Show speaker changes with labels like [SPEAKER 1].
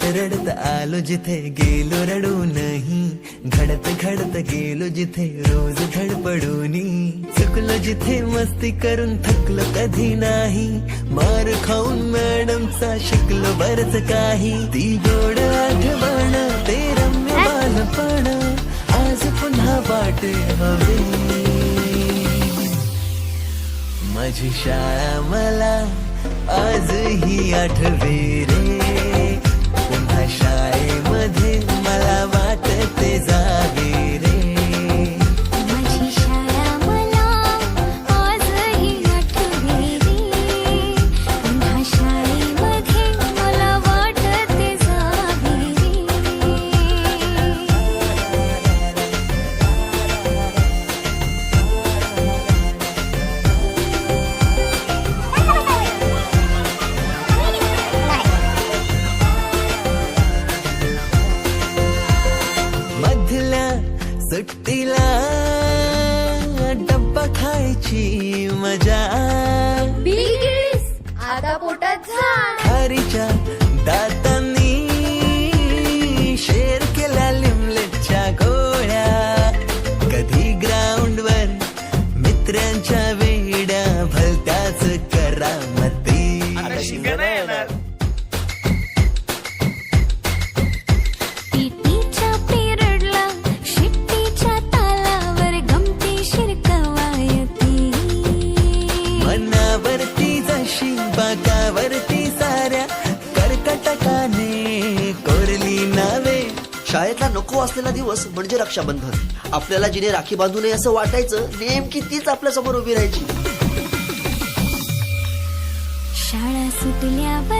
[SPEAKER 1] रडत आलो जिथे गेलो रडू नाही, घडत घडत गेलो जिथे रोज धडपडूनी, चुकलो जिथे मस्ती करून थकलो कधी नाही, मार खाऊन मॅडमचा शिकलो बरच काही, ती गोड आठवण ते रम्य बालपण आज पुन्हा वाटे हवे, माझी शाळा मला आजही आठवे रे, पुन्हा शाळेमध्ये मला वाटते जावे रे,
[SPEAKER 2] माझी शाळा मला आजही आठवे रे, पुन्हा शाळेमध्ये मला वाटते जावे
[SPEAKER 1] मधल्या सुट्टीला डब्बा खायची मजा,
[SPEAKER 2] बिलगिरीस आता पोटात झाड,
[SPEAKER 1] खारीच्या दातांनी शेअर केल्या लिमलेटच्या गोळ्या, कधी ग्राउंडवर मित्रांच्या वेड्या भलत्याच करामती,
[SPEAKER 2] पीटीच्या पिरियडला शिट्टीच्या तालावर गमतीशीर कवायती,
[SPEAKER 1] मनावरती जशी बाकावरती साऱ्या कर्कटकाने कोरली नावे.
[SPEAKER 3] शाळेतला नको असलेला दिवस म्हणजे रक्षाबंधन. आपल्याला जिने राखी बांधू नये असं वाटायचं, नेमकी तीच आपल्या समोर उभी राहायची.
[SPEAKER 2] शाळा सुटल्यावर